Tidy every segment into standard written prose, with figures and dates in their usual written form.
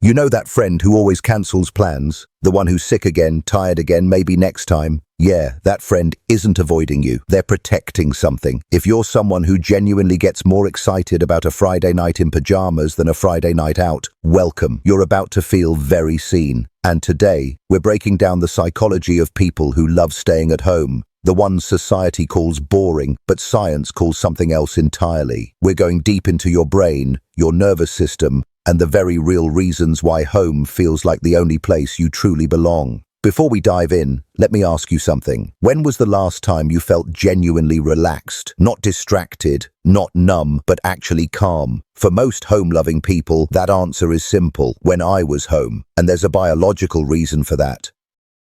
You know that friend who always cancels plans? The one who's sick again, tired again, maybe next time? Yeah, that friend isn't avoiding you. They're protecting something. If you're someone who genuinely gets more excited about a Friday night in pajamas than a Friday night out, welcome. You're about to feel very seen. And today, we're breaking down the psychology of people who love staying at home. The ones society calls boring, but science calls something else entirely. We're going deep into your brain, your nervous system, and the very real reasons why home feels like the only place you truly belong. Before we dive in, let me ask you something. When was the last time you felt genuinely relaxed? Not distracted, not numb, but actually calm? For most home-loving people, that answer is simple: when I was home. And there's a biological reason for that.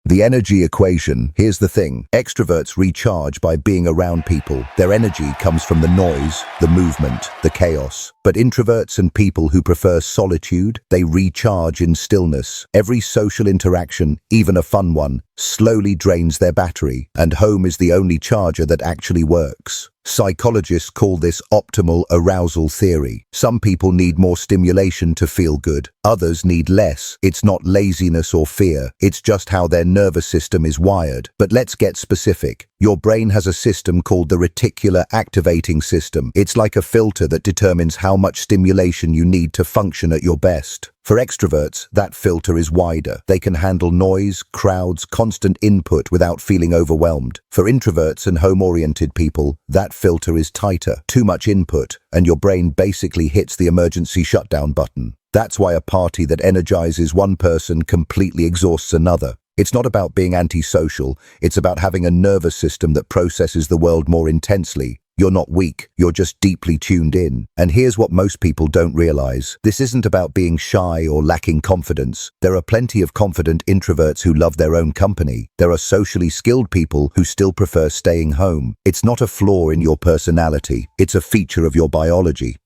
The energy equation. Here's the thing. Extroverts recharge by being around people. Their energy comes from the noise, the movement, the chaos. But introverts and people who prefer solitude, they recharge in stillness. Every social interaction, even a fun one, slowly drains their battery, and home is the only charger that actually works. Psychologists call this optimal arousal theory. Some people need more stimulation to feel good. Others need less. It's not laziness or fear. It's just how their nervous system is wired. But let's get specific. Your brain has a system called the reticular activating system. It's like a filter that determines how much stimulation you need to function at your best. For extroverts, that filter is wider. They can handle noise, crowds, constant input without feeling overwhelmed. For introverts and home-oriented people, that filter is tighter. Too much input, and your brain basically hits the emergency shutdown button. That's why a party that energizes one person completely exhausts another. It's not about being antisocial, it's about having a nervous system that processes the world more intensely. You're not weak, you're just deeply tuned in. And here's what most people don't realize. This isn't about being shy or lacking confidence. There are plenty of confident introverts who love their own company. There are socially skilled people who still prefer staying home. It's not a flaw in your personality, it's a feature of your biology.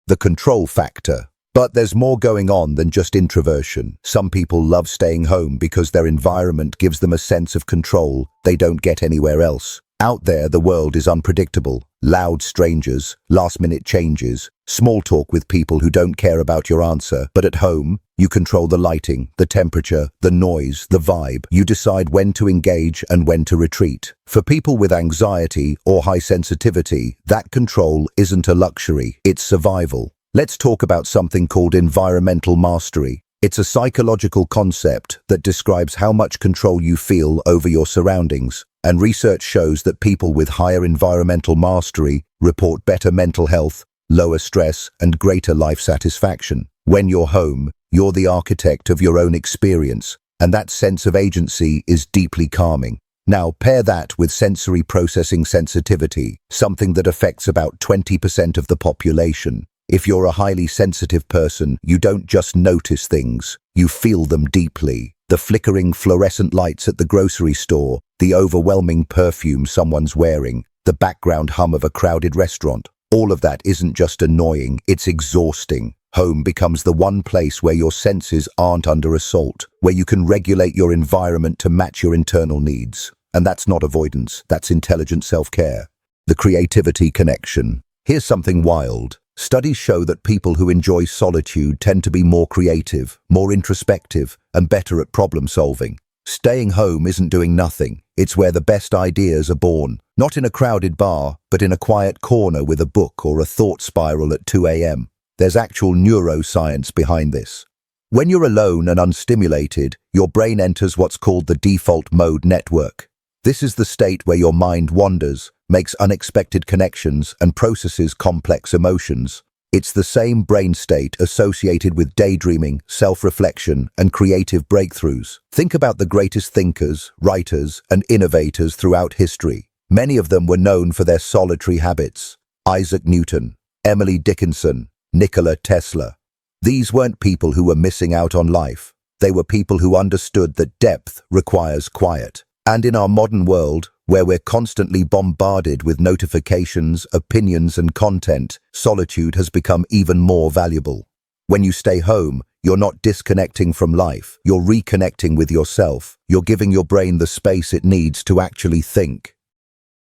The control factor. But there's more going on than just introversion. Some people love staying home because their environment gives them a sense of control they don't get anywhere else. Out there, the world is unpredictable. Loud strangers, last-minute changes, small talk with people who don't care about your answer. But at home, you control the lighting, the temperature, the noise, the vibe. You decide when to engage and when to retreat. For people with anxiety or high sensitivity, that control isn't a luxury, it's survival. Let's talk about something called environmental mastery. It's a psychological concept that describes how much control you feel over your surroundings. And research shows that people with higher environmental mastery report better mental health, lower stress, and greater life satisfaction. When you're home, you're the architect of your own experience, and that sense of agency is deeply calming. Now, pair that with sensory processing sensitivity, something that affects about 20% of the population. If you're a highly sensitive person, you don't just notice things, you feel them deeply. The flickering fluorescent lights at the grocery store, the overwhelming perfume someone's wearing, the background hum of a crowded restaurant. All of that isn't just annoying, it's exhausting. Home becomes the one place where your senses aren't under assault, where you can regulate your environment to match your internal needs. And that's not avoidance, that's intelligent self-care. The creativity connection. Here's something wild. Studies show that people who enjoy solitude tend to be more creative, more introspective, and better at problem solving. Staying home isn't doing nothing. It's where the best ideas are born. Not in a crowded bar, but in a quiet corner with a book or a thought spiral at 2 a.m. There's actual neuroscience behind this. When you're alone and unstimulated, your brain enters what's called the default mode network. This is the state where your mind wanders, makes unexpected connections, and processes complex emotions. It's the same brain state associated with daydreaming, self-reflection, and creative breakthroughs. Think about the greatest thinkers, writers, and innovators throughout history. Many of them were known for their solitary habits. Isaac Newton, Emily Dickinson, Nikola Tesla. These weren't people who were missing out on life. They were people who understood that depth requires quiet. And in our modern world, where we're constantly bombarded with notifications, opinions, and content, solitude has become even more valuable. When you stay home, you're not disconnecting from life. You're reconnecting with yourself. You're giving your brain the space it needs to actually think.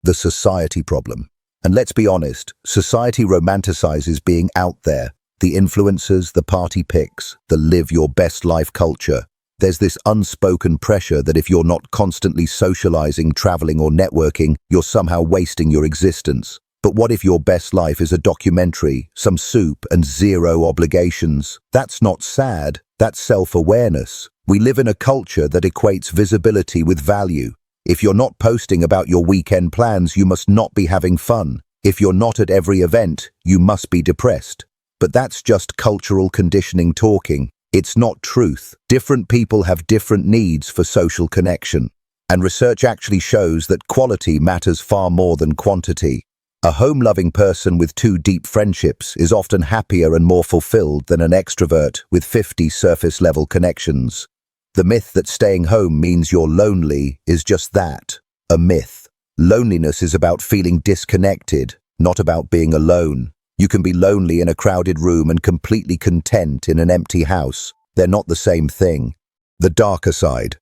The society problem. And let's be honest, society romanticizes being out there. The influencers, the party pics, the live your best life culture. There's this unspoken pressure that if you're not constantly socializing, traveling, or networking, you're somehow wasting your existence. But what if your best life is a documentary, some soup, and zero obligations? That's not sad, that's self-awareness. We live in a culture that equates visibility with value. If you're not posting about your weekend plans, you must not be having fun. If you're not at every event, you must be depressed. But that's just cultural conditioning talking. It's not truth. Different people have different needs for social connection. And research actually shows that quality matters far more than quantity. A home-loving person with 2 deep friendships is often happier and more fulfilled than an extrovert with 50 surface-level connections. The myth that staying home means you're lonely is just that, a myth. Loneliness is about feeling disconnected, not about being alone. You can be lonely in a crowded room and completely content in an empty house. They're not the same thing. The darker side.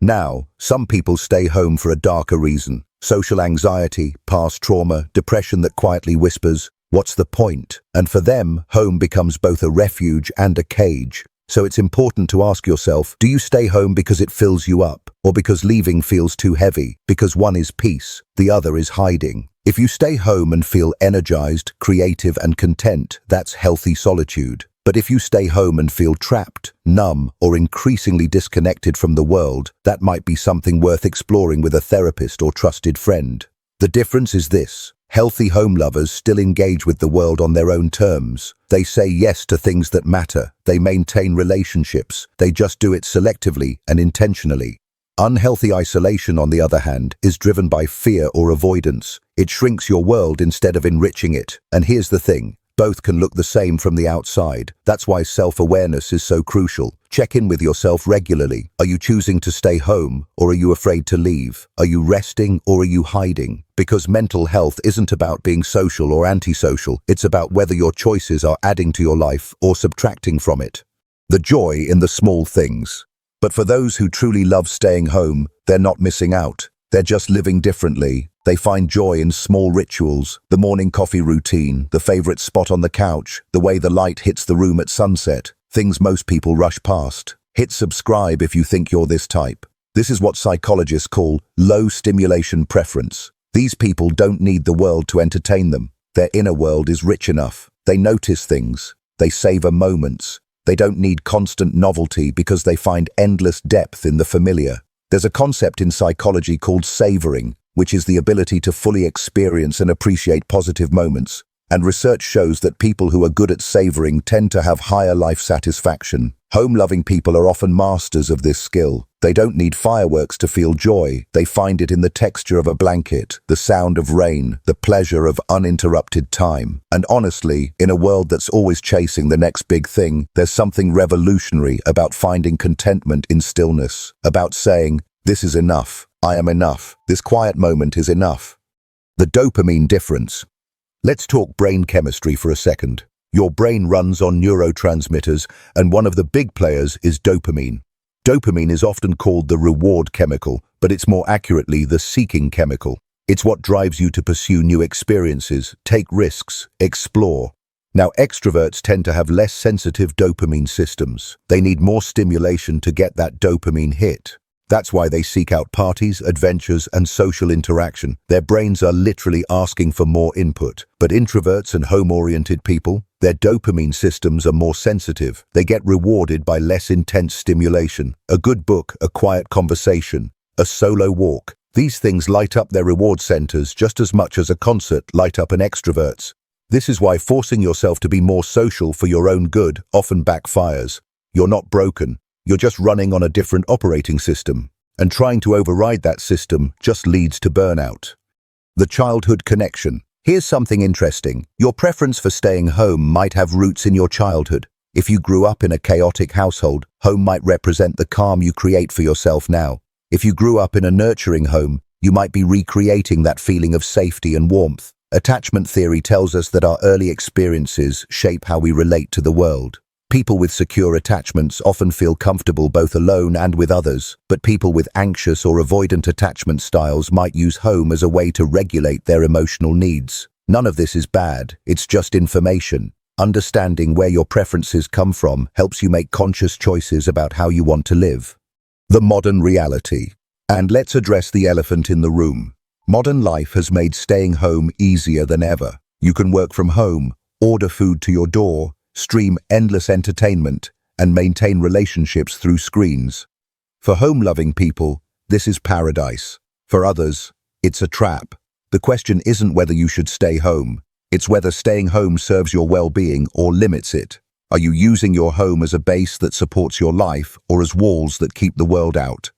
Now, some people stay home for a darker reason. Social anxiety, past trauma, depression that quietly whispers, "What's the point?" And for them, home becomes both a refuge and a cage. So it's important to ask yourself, do you stay home because it fills you up? Or because leaving feels too heavy? Because one is peace, the other is hiding. If you stay home and feel energized, creative, and content, that's healthy solitude. But if you stay home and feel trapped, numb, or increasingly disconnected from the world, that might be something worth exploring with a therapist or trusted friend. The difference is this. Healthy home lovers still engage with the world on their own terms. They say yes to things that matter. They maintain relationships. They just do it selectively and intentionally. Unhealthy isolation, on the other hand, is driven by fear or avoidance. It shrinks your world instead of enriching it. And here's the thing. Both can look the same from the outside. That's why self-awareness is so crucial. Check in with yourself regularly. Are you choosing to stay home, or are you afraid to leave? Are you resting, or are you hiding? Because mental health isn't about being social or antisocial. It's about whether your choices are adding to your life or subtracting from it. The joy in the small things. But for those who truly love staying home, they're not missing out. They're just living differently. They find joy in small rituals, the morning coffee routine, the favorite spot on the couch, the way the light hits the room at sunset, things most people rush past. Hit subscribe if you think you're this type. This is what psychologists call low stimulation preference. These people don't need the world to entertain them. Their inner world is rich enough. They notice things. They savor moments. They don't need constant novelty because they find endless depth in the familiar. There's a concept in psychology called savoring, which is the ability to fully experience and appreciate positive moments. And research shows that people who are good at savoring tend to have higher life satisfaction. Home-loving people are often masters of this skill. They don't need fireworks to feel joy. They find it in the texture of a blanket, the sound of rain, the pleasure of uninterrupted time. And honestly, in a world that's always chasing the next big thing, there's something revolutionary about finding contentment in stillness, about saying, "This is enough. I am enough. This quiet moment is enough." The dopamine difference. Let's talk brain chemistry for a second. Your brain runs on neurotransmitters, and one of the big players is dopamine. Dopamine is often called the reward chemical, but it's more accurately the seeking chemical. It's what drives you to pursue new experiences, take risks, explore. Now, extroverts tend to have less sensitive dopamine systems. They need more stimulation to get that dopamine hit. That's why they seek out parties, adventures, and social interaction. Their brains are literally asking for more input. But introverts and home-oriented people, their dopamine systems are more sensitive. They get rewarded by less intense stimulation. A good book, a quiet conversation, a solo walk. These things light up their reward centers just as much as a concert light up an extrovert's. This is why forcing yourself to be more social for your own good often backfires. You're not broken. You're just running on a different operating system, and trying to override that system just leads to burnout. The childhood connection. Here's something interesting. Your preference for staying home might have roots in your childhood. If you grew up in a chaotic household, home might represent the calm you create for yourself now. If you grew up in a nurturing home, you might be recreating that feeling of safety and warmth. Attachment theory tells us that our early experiences shape how we relate to the world. People with secure attachments often feel comfortable both alone and with others, but people with anxious or avoidant attachment styles might use home as a way to regulate their emotional needs. None of this is bad, it's just information. Understanding where your preferences come from helps you make conscious choices about how you want to live. The modern reality. And let's address the elephant in the room. Modern life has made staying home easier than ever. You can work from home, order food to your door, stream endless entertainment, and maintain relationships through screens. For home-loving people, this is paradise. For others, it's a trap. The question isn't whether you should stay home. It's whether staying home serves your well-being or limits it. Are you using your home as a base that supports your life or as walls that keep the world out?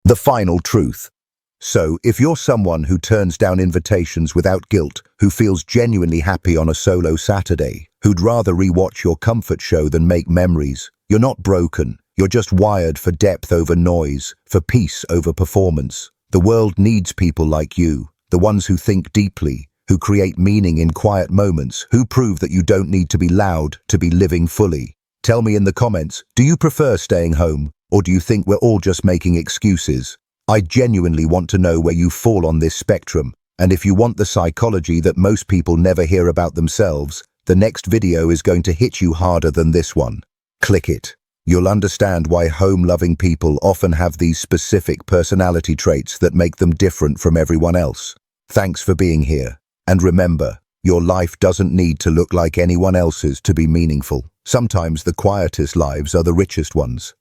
The final truth. So, if you're someone who turns down invitations without guilt, who feels genuinely happy on a solo Saturday, who'd rather rewatch your comfort show than make memories, you're not broken. You're just wired for depth over noise, for peace over performance. The world needs people like you, the ones who think deeply, who create meaning in quiet moments, who prove that you don't need to be loud to be living fully. Tell me in the comments, do you prefer staying home, or do you think we're all just making excuses? I genuinely want to know where you fall on this spectrum, and if you want the psychology that most people never hear about themselves, the next video is going to hit you harder than this one. Click it. You'll understand why home-loving people often have these specific personality traits that make them different from everyone else. Thanks for being here. And remember, your life doesn't need to look like anyone else's to be meaningful. Sometimes the quietest lives are the richest ones.